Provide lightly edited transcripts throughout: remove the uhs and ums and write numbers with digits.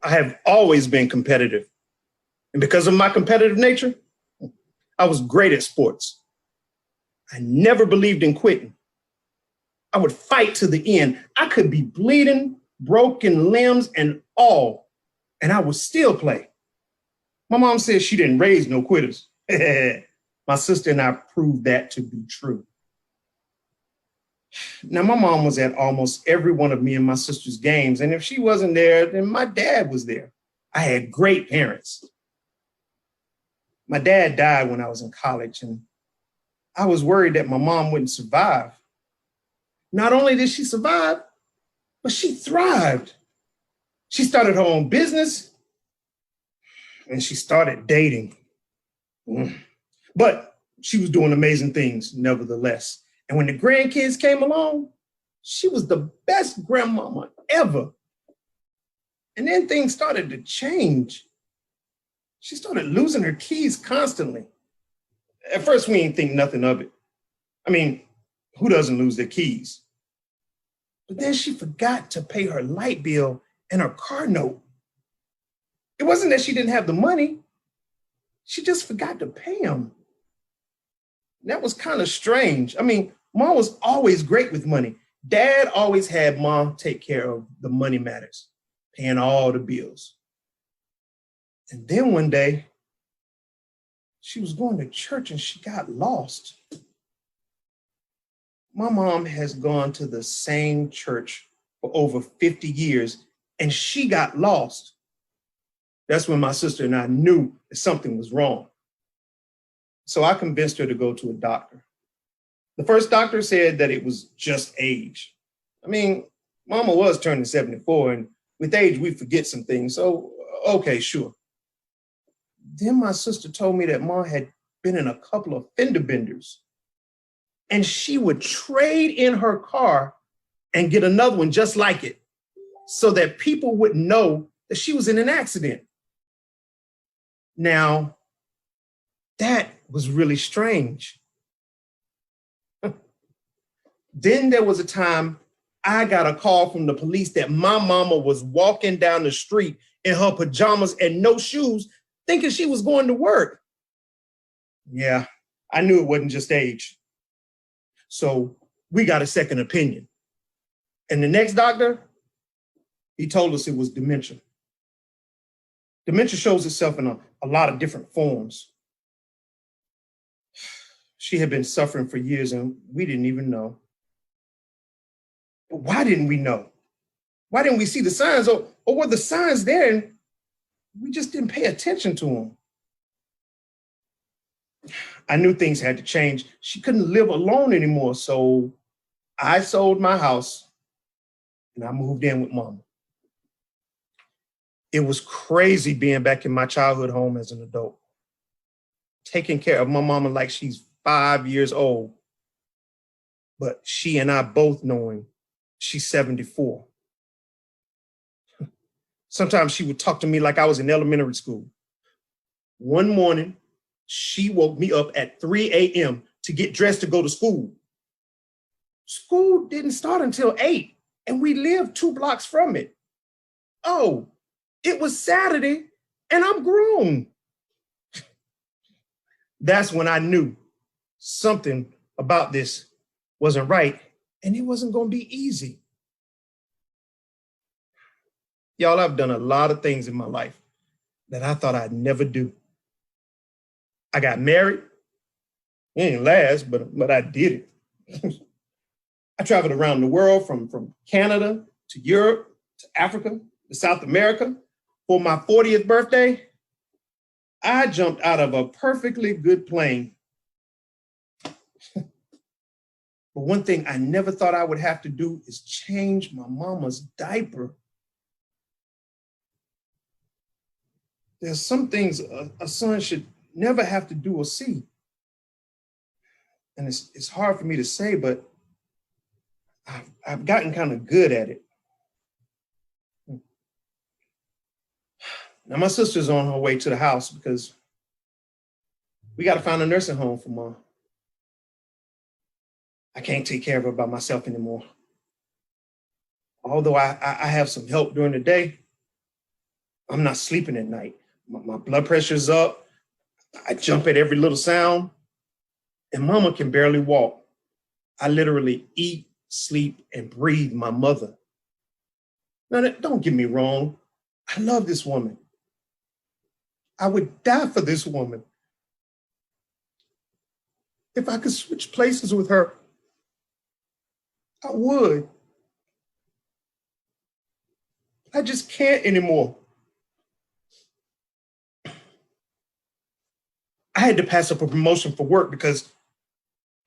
I have always been competitive. And because of my competitive nature, I was great at sports. I never believed in quitting. I would fight to the end. I could be bleeding, broken limbs and all, and I would still play. My mom said she didn't raise no quitters. My sister and I proved that to be true. Now, my mom was at almost every one of me and my sister's games, and if she wasn't there, then my dad was there. I had great parents. My dad died when I was in college, and I was worried that my mom wouldn't survive. Not only did she survive, but she thrived. She started her own business, and she started dating. But she was doing amazing things, nevertheless. And when the grandkids came along, she was the best grandmama ever. And then things started to change. She started losing her keys constantly. At first, we didn't think nothing of it. I mean, who doesn't lose their keys? But then she forgot to pay her light bill and her car note. It wasn't that she didn't have the money. She just forgot to pay them. That was kind of strange. I mean, Mom was always great with money. Dad always had Mom take care of the money matters, paying all the bills. And then one day, she was going to church and she got lost. My mom has gone to the same church for over 50 years and she got lost. That's when my sister and I knew that something was wrong. So I convinced her to go to a doctor. The first doctor said that it was just age. I mean, Mama was turning 74 and with age, we forget some things. So, okay, sure. Then my sister told me that Mom had been in a couple of fender benders and she would trade in her car and get another one just like it so that people wouldn't know that she was in an accident. Now, that was really strange. Then there was a time I got a call from the police that my mama was walking down the street in her pajamas and no shoes, thinking she was going to work. Yeah, I knew it wasn't just age. So we got a second opinion. And the next doctor, he told us it was dementia. Dementia shows itself in a lot of different forms. She had been suffering for years and we didn't even know. But why didn't we know? Why didn't we see the signs? Or were the signs there and we just didn't pay attention to them? I knew things had to change. She couldn't live alone anymore. So I sold my house and I moved in with Mama. It was crazy being back in my childhood home as an adult, taking care of my mama like she's 5 years old, but she and I both knowing she's 74. Sometimes she would talk to me like I was in elementary school. One morning, she woke me up at 3 a.m. to get dressed to go to school. School didn't start until 8, and we lived 2 blocks from it. Oh, it was Saturday, and I'm grown. That's when I knew something about this wasn't right, and it wasn't going to be easy. Y'all, I've done a lot of things in my life that I thought I'd never do. I got married. It didn't last, but I did it. I traveled around the world from Canada to Europe to Africa to South America. For my 40th birthday, I jumped out of a perfectly good plane. But one thing I never thought I would have to do is change my mama's diaper. There's some things a son should never have to do or see. And it's hard for me to say, but I've gotten kind of good at it. Now my sister's on her way to the house because we got to find a nursing home for Mom. I can't take care of her by myself anymore. Although I have some help during the day, I'm not sleeping at night. My blood pressure's up. I jump at every little sound, and mama can barely walk. I literally eat, sleep, and breathe my mother. Now, don't get me wrong. I love this woman. I would die for this woman. If I could switch places with her, I would. I just can't anymore. I had to pass up a promotion for work because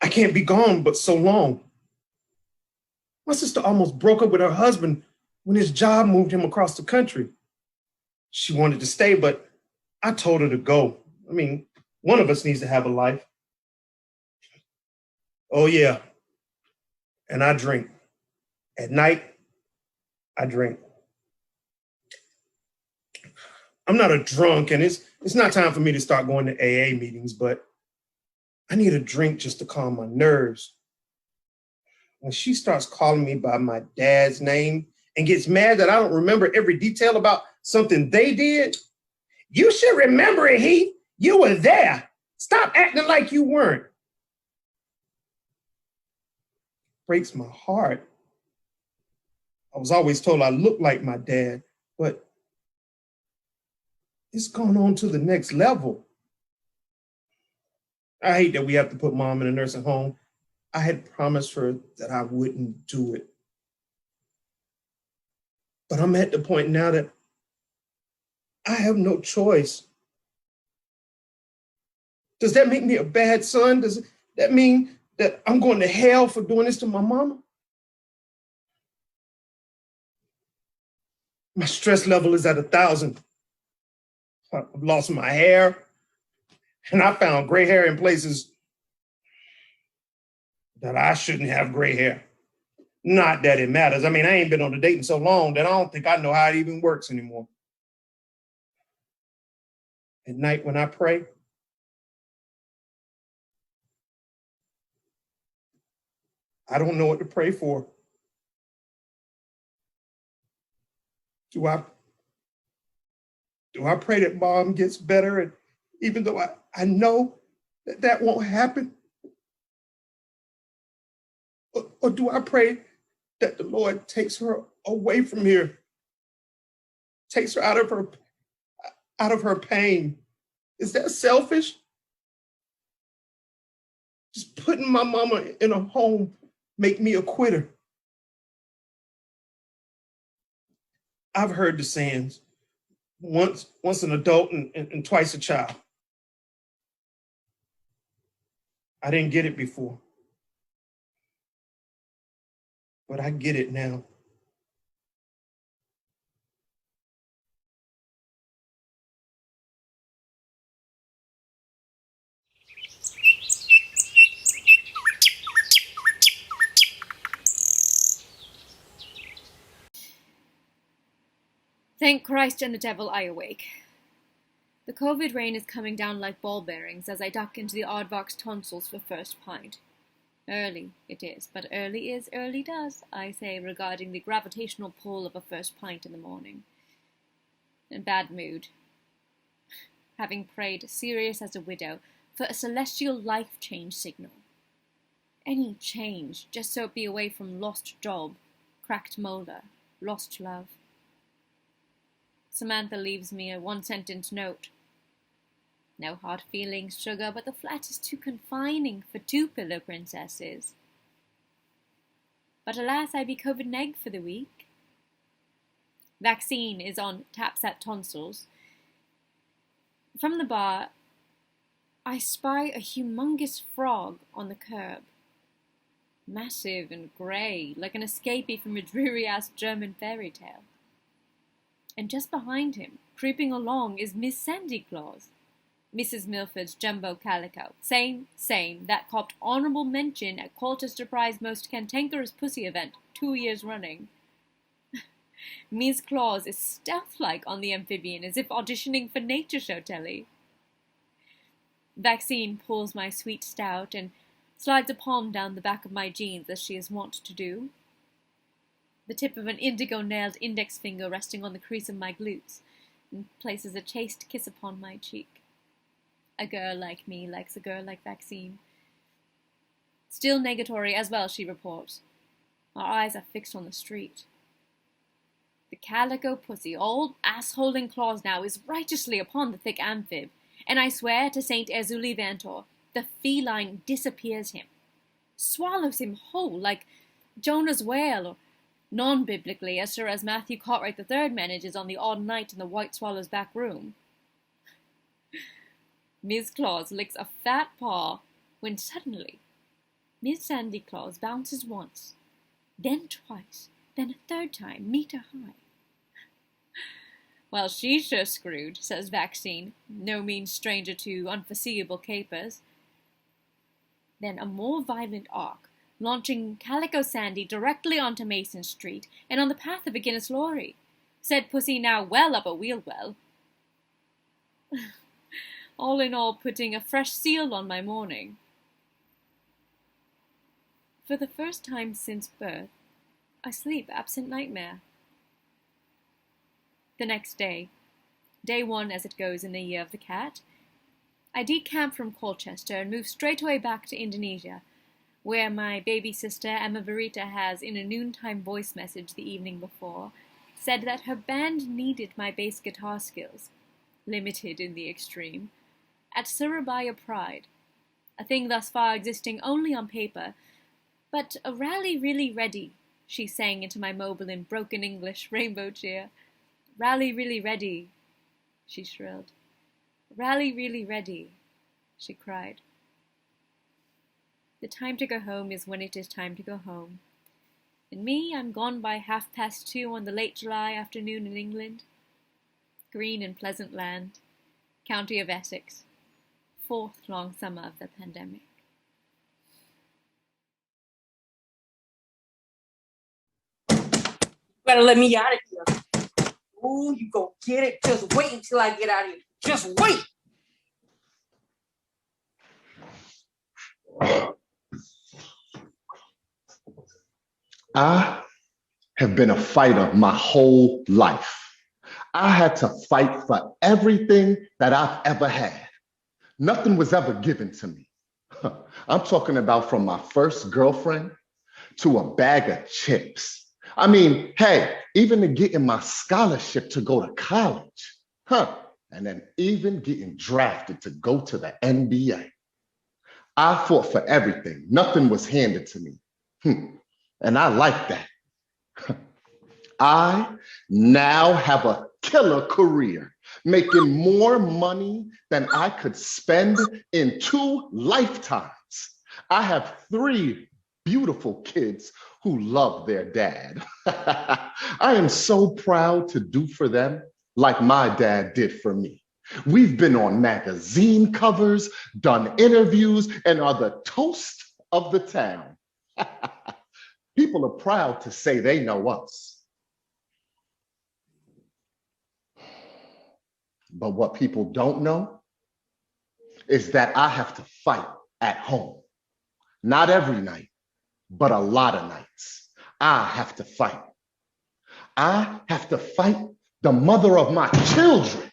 I can't be gone but so long. My sister almost broke up with her husband when his job moved him across the country. She wanted to stay, but I told her to go. I mean, one of us needs to have a life. Oh, yeah. And I drink. At night, I drink. I'm not a drunk, and it's not time for me to start going to AA meetings, but I need a drink just to calm my nerves. When she starts calling me by my dad's name and gets mad that I don't remember every detail about something they did, you should remember it, Heath. You were there. Stop acting like you weren't. Breaks my heart. I was always told I looked like my dad, but it's gone on to the next level. I hate that we have to put mom in a nursing home. I had promised her that I wouldn't do it. But I'm at the point now that I have no choice. Does that make me a bad son? Does that mean that I'm going to hell for doing this to my mama? My stress level is at 1,000. I've lost my hair, and I found gray hair in places that I shouldn't have gray hair. Not that it matters. I mean, I ain't been on a date in so long that I don't think I know how it even works anymore. At night when I pray, I don't know what to pray for. Do I pray that mom gets better? And even though I know that won't happen? Or do I pray that the Lord takes her away from here, takes her out of her pain? Is that selfish? Just putting my mama in a home make me a quitter. I've heard the sayings, once an adult and twice a child. I didn't get it before, but I get it now. Thank Christ and the devil I awake. The COVID rain is coming down like ball bearings as I duck into the Aardvark's tonsils for first pint. Early it is, but early is early does, I say, regarding the gravitational pull of a first pint in the morning. In bad mood. Having prayed, serious as a widow, for a celestial life change signal. Any change, just so it be away from lost job, cracked molar, lost love. Samantha leaves me a one-sentence note. No hard feelings, sugar, but the flat is too confining for two pillow princesses. But alas, I be COVID neg for the week. Vaccine is on taps at tonsils. From the bar, I spy a humongous frog on the curb. Massive and grey, like an escapee from a dreary-ass German fairy tale. And just behind him, creeping along, is Miss Sandy Claus, Mrs. Milford's jumbo calico. Same, that copped honourable mention at Colchester Prize Most Cantankerous Pussy event 2 years running. Miss Claus is stealth-like on the amphibian, as if auditioning for nature show telly. Vaccine pulls my sweet stout and slides a palm down the back of my jeans as she is wont to do. the tip of an indigo-nailed index finger resting on the crease of my glutes, and places a chaste kiss upon my cheek. A girl like me likes a girl like Vaccine. Still negatory as well, she reports. Our eyes are fixed on the street. The calico pussy, all ass-holding claws now, is righteously upon the thick amphib, and I swear to Saint Erzulie Vantor, the feline disappears him, swallows him whole, like Jonah's whale, or non-biblically, as Sir as Matthew Cartwright III manages on the odd night in the White Swallow's back room. Miss Claus licks a fat paw, when suddenly Miss Sandy Claus bounces once, then twice, then a third time, meter high. Well, she's sure screwed, says Vaccine, no mean stranger to unforeseeable capers. Then a more violent arc, launching Calico Sandy directly onto Mason Street and on the path of a Guinness lorry. Said pussy now well up a wheel well. All in all, putting a fresh seal on my morning. For the first time since birth, I sleep absent nightmare. The next day, day one as it goes in the year of the cat, I decamp from Colchester and move straightway back to Indonesia, where my baby sister Emma Verita has, in a noontime voice message the evening before, said that her band needed my bass guitar skills, limited in the extreme, at Surabaya Pride, a thing thus far existing only on paper, but a rally really ready, she sang into my mobile in broken English rainbow cheer. Rally really ready, she shrilled. Rally really ready, she cried. The time to go home is when it is time to go home. And me, I'm gone by 2:30 on the late July afternoon in England. Green and pleasant land, county of Essex, 4th long summer of the pandemic. Better let me out of here. Ooh, you go get it. Just wait until I get out of here. Just wait. I have been a fighter my whole life. I had to fight for everything that I've ever had. Nothing was ever given to me. I'm talking about from my first girlfriend to a bag of chips. I mean, hey, even to getting my scholarship to go to college, and then even getting drafted to go to the NBA. I fought for everything. Nothing was handed to me. And I like that. I now have a killer career, making more money than I could spend in 2 lifetimes. I have 3 beautiful kids who love their dad. I am so proud to do for them like my dad did for me. We've been on magazine covers, done interviews, and are the toast of the town. People are proud to say they know us. But what people don't know is that I have to fight at home. Not every night, but a lot of nights. I have to fight. I have to fight the mother of my children.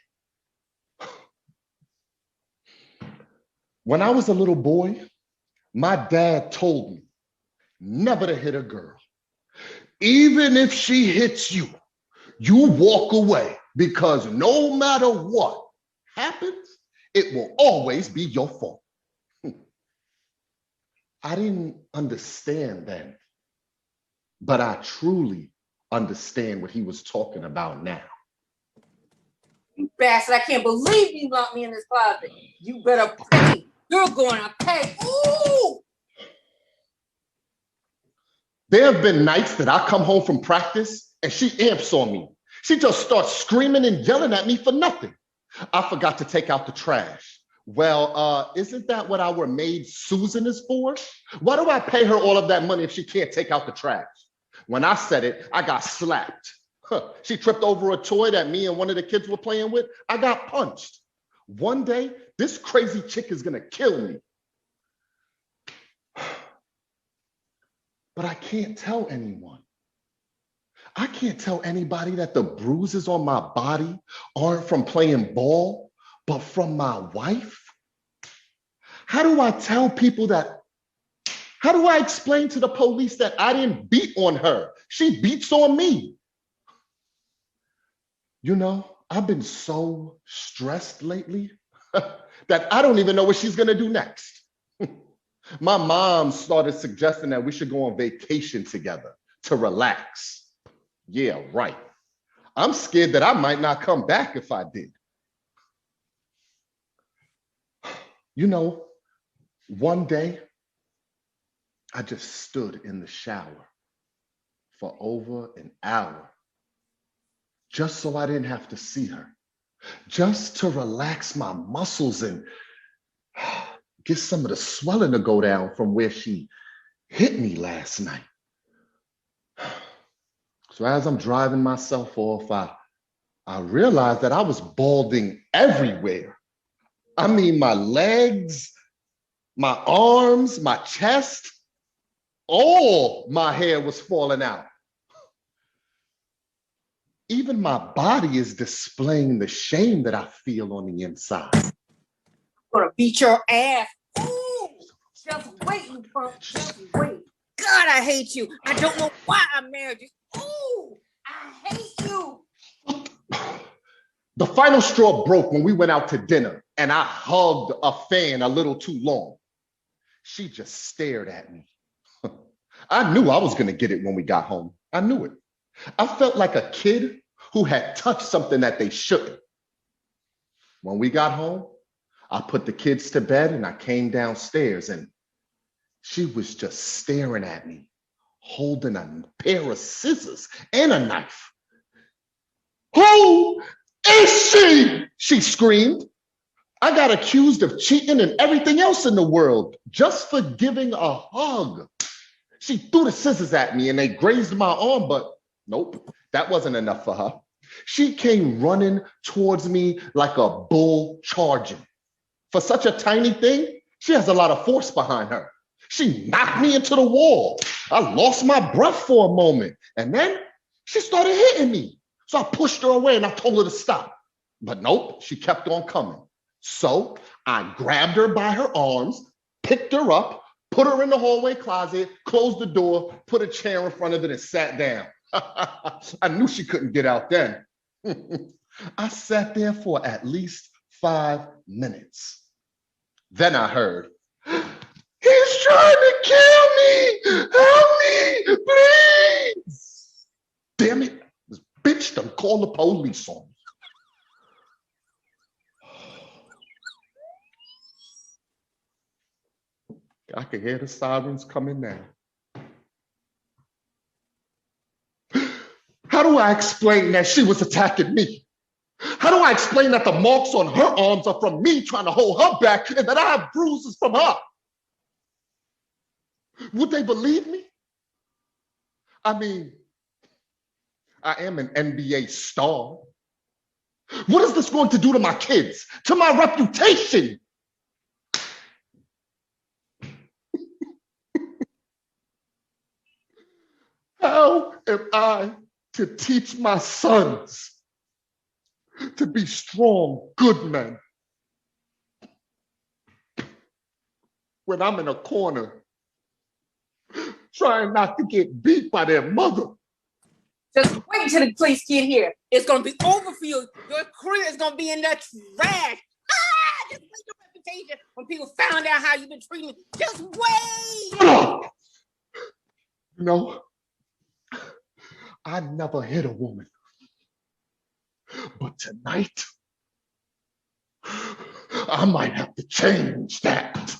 When I was a little boy, my dad told me never to hit a girl. Even if she hits you, you walk away, because no matter what happens, it will always be your fault. I didn't understand then, but I truly understand what he was talking about now. You bastard, I can't believe you locked me in this closet. You better pay. You're going to pay. Ooh! There have been nights that I come home from practice and she amps on me. She just starts screaming and yelling at me for nothing. I forgot to take out the trash. Well, isn't that what our maid Susan is for? Why do I pay her all of that money if she can't take out the trash? When I said it, I got slapped. She tripped over a toy that me and one of the kids were playing with. I got punched. One day, this crazy chick is gonna kill me. But I can't tell anyone. I can't tell anybody that the bruises on my body aren't from playing ball, but from my wife. How do I tell people that? How do I explain to the police that I didn't beat on her? She beats on me. You know, I've been so stressed lately that I don't even know what she's gonna do next. My mom started suggesting that we should go on vacation together to relax. Yeah, right. I'm scared that I might not come back if I did. You know, one day, I just stood in the shower for over an hour just so I didn't have to see her, just to relax my muscles and get some of the swelling to go down from where she hit me last night. So as I'm driving myself off, I realized that I was balding everywhere. I mean, my legs, my arms, my chest, all my hair was falling out. Even my body is displaying the shame that I feel on the inside. I'm gonna beat your ass. Ooh, just wait, you punk. Just wait. God, I hate you. I don't know why I married you. Ooh, I hate you. The final straw broke when we went out to dinner and I hugged a fan a little too long. She just stared at me. I knew I was gonna get it when we got home. I knew it. I felt like a kid who had touched something that they shouldn't. When we got home, I put the kids to bed and I came downstairs and she was just staring at me, holding a pair of scissors and a knife. Who is she? She screamed. I got accused of cheating and everything else in the world just for giving a hug. She threw the scissors at me and they grazed my arm, but nope, that wasn't enough for her. She came running towards me like a bull charging. For such a tiny thing, she has a lot of force behind her. She knocked me into the wall. I lost my breath for a moment. And then she started hitting me. So I pushed her away and I told her to stop. But nope, she kept on coming. So I grabbed her by her arms, picked her up, put her in the hallway closet, closed the door, put a chair in front of it and sat down. I knew she couldn't get out then. I sat there for at least 5 minutes. Then I heard, "He's trying to kill me! Help me, please!" Damn it, this bitch done called the police on me. I can hear the sirens coming now. How do I explain that she was attacking me? How do I explain that the marks on her arms are from me trying to hold her back and that I have bruises from her? Would they believe me? I mean, I am an NBA star. What is this going to do to my kids, to my reputation? How am I to teach my sons to be strong, good men when I'm in a corner trying not to get beat by their mother? Just wait till the police get here. It's gonna be over for you. Your career is gonna be in the trash. Just wait your reputation when people found out how you've been treating me. Just wait. You know, I never hit a woman. But tonight, I might have to change that.